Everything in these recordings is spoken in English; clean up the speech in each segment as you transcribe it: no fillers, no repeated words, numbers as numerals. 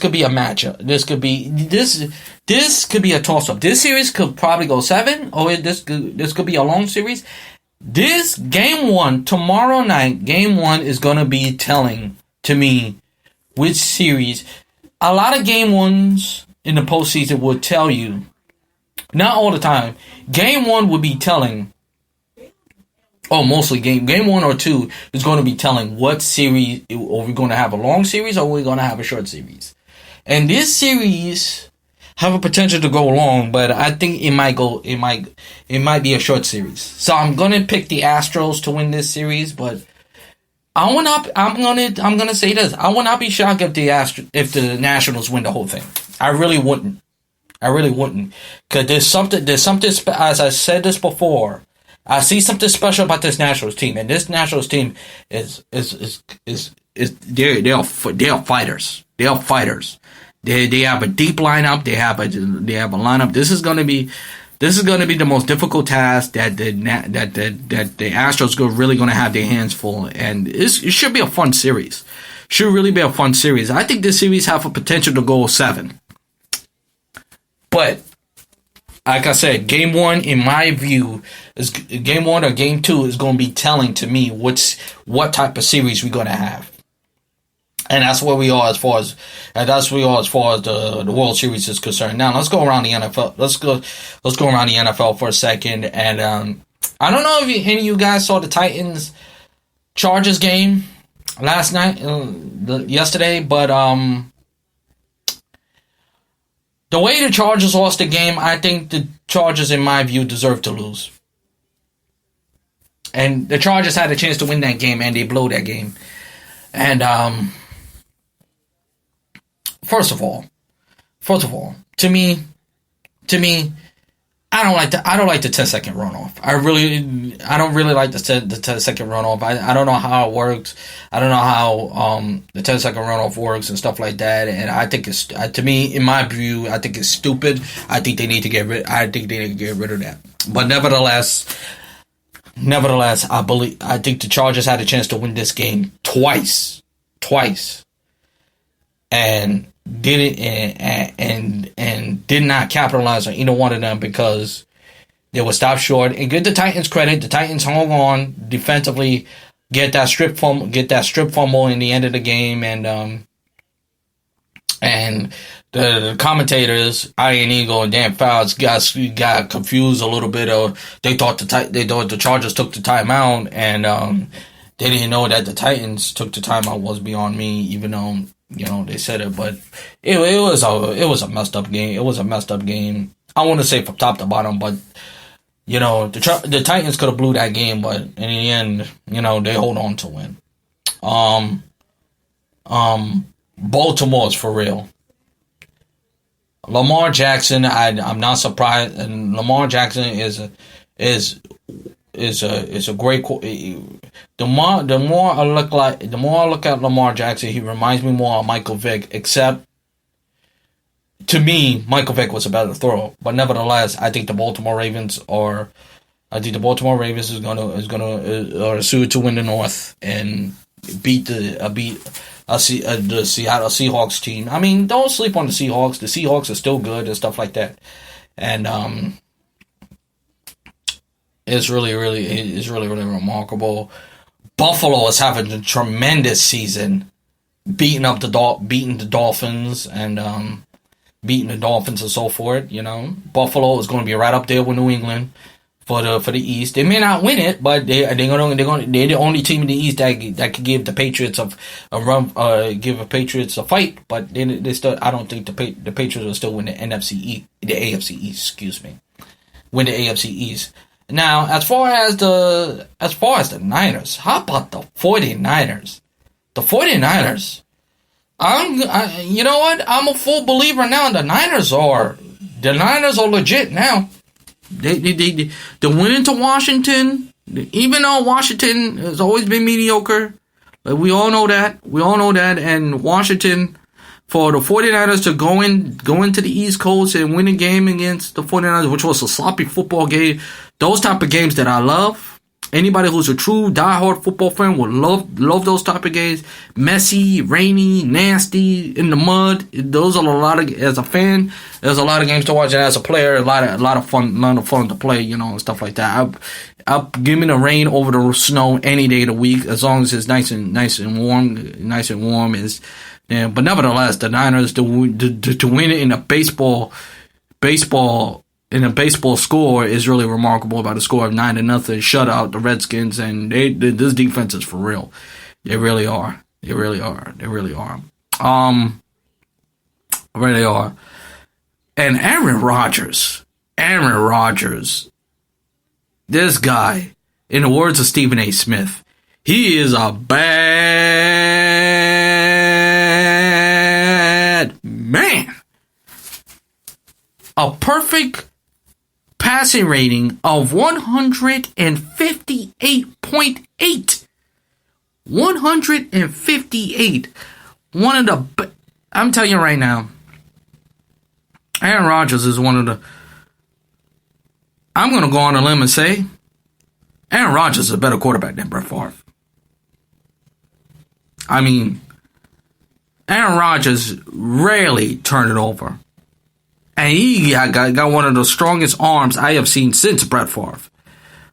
could be a matchup. This could be a toss up. This series could probably go 7, or this could be a long series. This game 1 tomorrow night, game 1 is gonna be telling to me which series. A lot of game 1s in the postseason would tell you, not all the time. Game 1 would be telling. Oh, mostly game 1 or 2 is going to be telling what series. Are we going to have a long series or are we going to have a short series? And this series have a potential to go long, but I think it might be a short series. So I'm going to pick the Astros to win this series, but I'm going to say this. I would not be shocked if the Nationals win the whole thing. I really wouldn't. Because there's something, as I said this before, I see something special about this Nationals team, and this Nationals team they're fighters. They are fighters. They have a deep lineup. They have a lineup. This is going to be the most difficult task that the Astros are really going to have their hands full, and it should be a fun series. Should really be a fun series. I think this series have a potential to go 7, but. Like I said, game 1, in my view, is game 1 or game 2 is going to be telling to me what type of series we're going to have, and that's where we are as far as the World Series is concerned. Now let's go around the NFL. Let's go around the NFL for a second, and I don't know if any of you guys saw the Titans Chargers game yesterday, but the way the Chargers lost the game, I think the Chargers, in my view, deserve to lose. And the Chargers had a chance to win that game, and they blew that game. And first of all, to me, I don't like the 10-second runoff. I don't really like the 10-second runoff. I don't know how it works. I don't know how the 10-second runoff works and stuff like that. And I think it's, to me, in my view, I think it's stupid. I think they need to get rid of that. But nevertheless, I think the Chargers had a chance to win this game twice, and did not capitalize on either one of them because they were stopped short. And give the Titans credit. The Titans hung on defensively, get that strip fumble in the end of the game, and the commentators, Ian Eagle and Dan Fouts, got confused a little bit. They thought the Chargers took the timeout, and they didn't know that the Titans took the timeout. Was beyond me, even though they said it, but it was a messed up game. It was a messed up game. I want to say from top to bottom, but the Titans could have blew that game, but in the end, they hold on to win. Baltimore's for real. Lamar Jackson, I'm not surprised, and Lamar Jackson is a great. The more I look at Lamar Jackson, he reminds me more of Michael Vick. Except, to me, Michael Vick was a better thrower. But nevertheless, I think the Baltimore Ravens is suited to win the North and beat the Seattle Seahawks team. I mean, don't sleep on the Seahawks. The Seahawks are still good and stuff like that. And it's really remarkable. Buffalo is having a tremendous season, beating the Dolphins and so forth. Buffalo is going to be right up there with New England for the East. They may not win it, but they're the only team in the East that can give the Patriots a fight. But they still, I don't think the Patriots will still win the AFC East. Excuse me, win the AFC East. Now, as far as the Niners, how about the 49ers? The 49ers, you know what? I'm a full believer now. The Niners are legit now. They're winning to Washington, even though Washington has always been mediocre. But we all know that. And Washington, for the 49ers to go into the East Coast and win a game against the 49ers, which was a sloppy football game, those type of games that I love. Anybody who's a true diehard football fan will love those type of games. Messy, rainy, nasty, in the mud. Those are a lot of, as a fan, there's a lot of games to watch, and as a player, a lot of fun to play, and stuff like that. I'll give me the rain over the snow any day of the week, as long as it's nice and warm. But nevertheless, the Niners to win it in a baseball in a baseball score is really remarkable. By the score of 9-0, shut out the Redskins, and this defense is for real. They really are. Really are. And Aaron Rodgers, this guy, in the words of Stephen A. Smith, he is a bad man. A perfect passing rating of 158.8. 158. I'm telling you right now, Aaron Rodgers is one of the... I'm going to go on a limb and say Aaron Rodgers is a better quarterback than Brett Favre. I mean, Aaron Rodgers rarely turned it over. And he got one of the strongest arms I have seen since Brett Favre.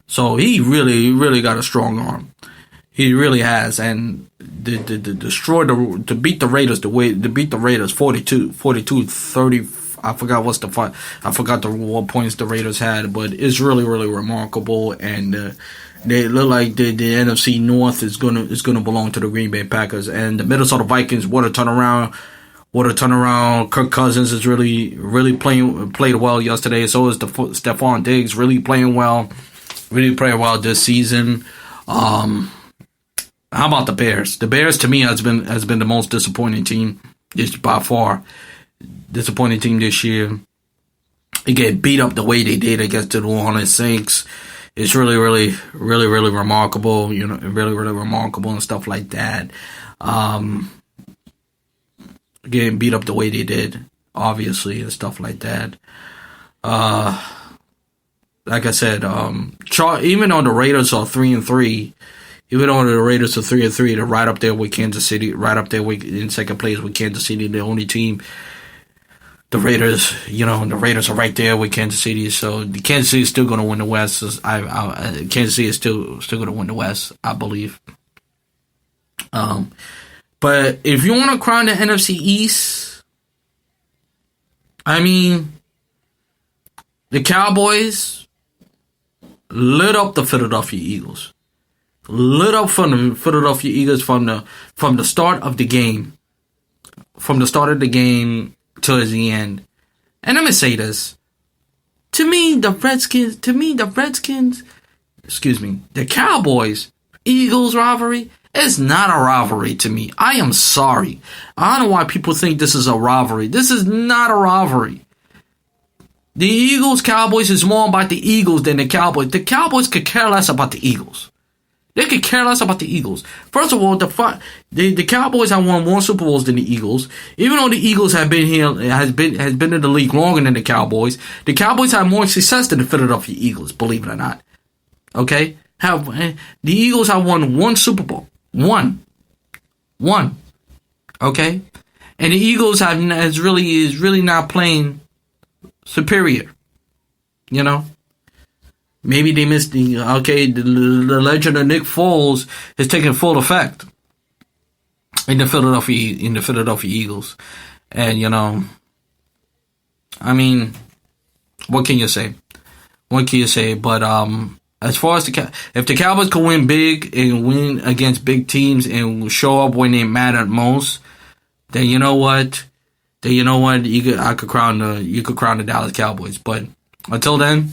So he really got a strong arm. He really has. And to beat the Raiders 42-30. I forgot what points the Raiders had, but it's really remarkable. And they look like the NFC North is gonna belong to the Green Bay Packers. And the Minnesota Vikings, what a turnaround! Kirk Cousins is really played well yesterday. So is Stephon Diggs, really playing well this season. How about the Bears? The Bears, to me, has been the most disappointing team, by far. Disappointing team this year. They get beat up the way they did against the New Orleans Saints. It's really remarkable. Really remarkable and stuff like that. Getting beat up the way they did, obviously, and stuff like that. Like I said, even though the Raiders are 3-3, they're right up there with Kansas City, right up there in second place with Kansas City, the only team. The Raiders are right there with Kansas City, so the Kansas City is still going to win the West. Kansas City is still going to win the West, I believe. But if you want to crown the NFC East, I mean, the Cowboys lit up the Philadelphia Eagles. Lit up from the Philadelphia Eagles from the start of the game. From the start of the game till the end. And let me say this. The Cowboys Eagles rivalry is not a rivalry to me. I am sorry. I don't know why people think this is a rivalry. This is not a rivalry. The Eagles Cowboys is more about the Eagles than the Cowboys. The Cowboys could care less about the Eagles. They could care less about the Eagles. First of all, the Cowboys have won more Super Bowls than the Eagles. Even though the Eagles has been in the league longer than the Cowboys have more success than the Philadelphia Eagles, believe it or not. Okay? The Eagles have won one Super Bowl. One. Okay? And the Eagles is really not playing superior. Maybe they missed the legend of Nick Foles is taking full effect in the Philadelphia Eagles. And I mean, what can you say? But as far as if the Cowboys can win big and win against big teams and show up when they matter most, then you know what? You could crown the Dallas Cowboys. But until then,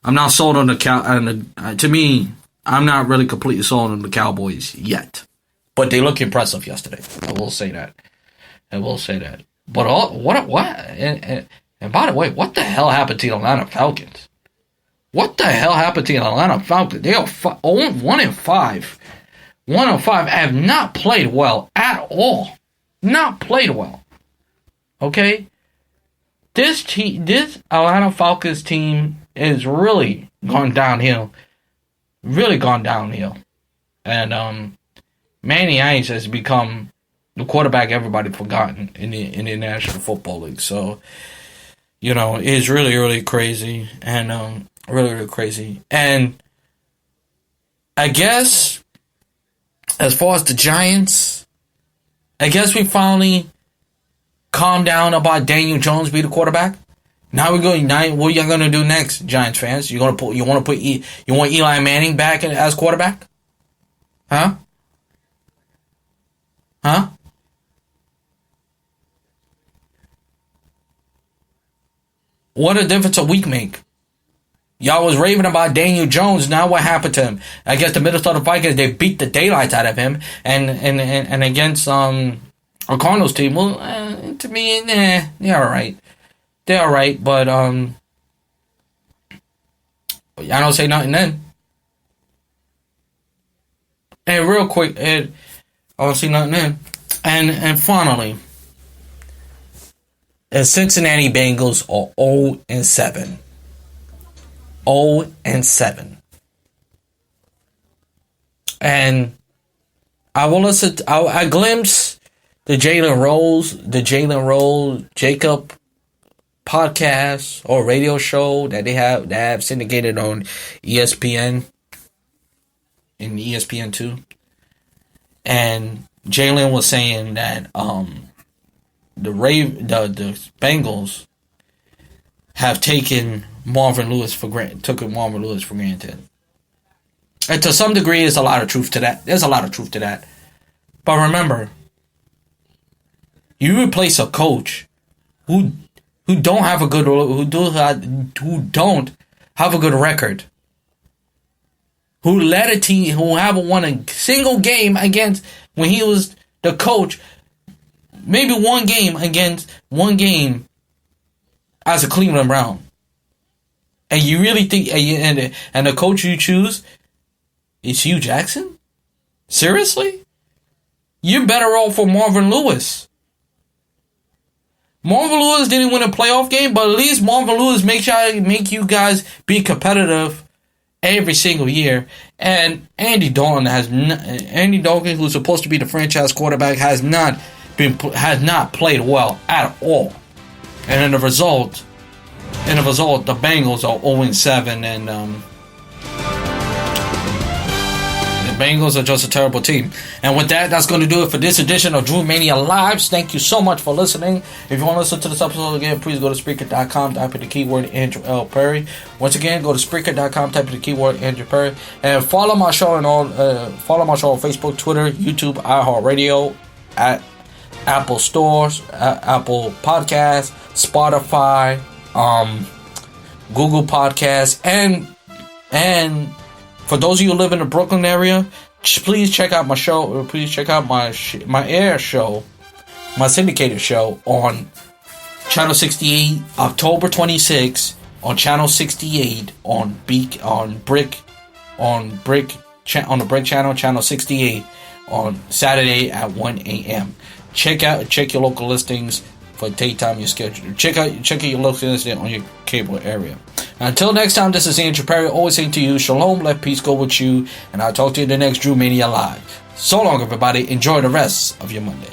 I'm not sold on to me, I'm not really completely sold on the Cowboys yet. But they look impressive yesterday. I will say that. But what? And by the way, what the hell happened to the Atlanta Falcons? They are 1-5. 1-5 have not played well at all. Not played well. Okay? This Atlanta Falcons team is really gone downhill. really gone downhill. And Manny Ice has become the quarterback everybody forgotten in the National Football League. So, it's really, really crazy. And really, really crazy. And I guess, as far as the Giants, I guess we finally calmed down about Daniel Jones being the quarterback. Now we're going. Now, what are you gonna do next, Giants fans? You want Eli Manning back as quarterback? Huh? Huh? What a difference a week make. Y'all was raving about Daniel Jones. Now what happened to him? I guess the Minnesota Vikings, they beat the daylights out of him. And against a Cardinals team, well, to me, they're all right. They're all right, but y'all don't say nothing then. And real quick, I don't see nothing then. And finally, the Cincinnati Bengals are 0-7. 0-7. And I will listen. I glimpse the Jalen Rose Jacob podcast or radio show that they have syndicated on ESPN in ESPN2, and Jalen was saying that the Bengals have taken Marvin Lewis for granted. And to some degree, there's a lot of truth to that. But remember, you replace a coach who don't have a good record, who led a team who haven't won a single game against when he was the coach, maybe one game as a Cleveland Brown. And you really think and the coach you choose is Hugh Jackson? Seriously? You're better off for Marvin Lewis. Marvin Lewis didn't win a playoff game, but at least Marvin Lewis make you guys be competitive every single year. And Andy Dalton, who's supposed to be the franchise quarterback, has not played well at all. And in the result, the Bengals are 0-7, and the Bengals are just a terrible team. And with that, that's going to do it for this edition of Drew Mania Lives. Thank you so much for listening. If you want to listen to this episode again, please go to Spreaker.com, type in the keyword Andrew L. Perry. Once again, go to Spreaker.com, type in the keyword Andrew Perry, and follow my show on Facebook, Twitter, YouTube, iHeartRadio, at Apple Stores, Apple Podcasts, Spotify, Google Podcasts, and for those of you who live in the Brooklyn area, please check out my show. Please check out my air show, my syndicated show on Channel 68, October 26th on Channel 68 on the Brick channel, Channel 68 on Saturday at 1 a.m. Check your local listings for daytime your schedule. Check out your local listing on your cable area. Until next time, this is Andrew Perry, always saying to you, shalom, let peace go with you, and I'll talk to you in the next Drew Mania Live. So long, everybody. Enjoy the rest of your Monday.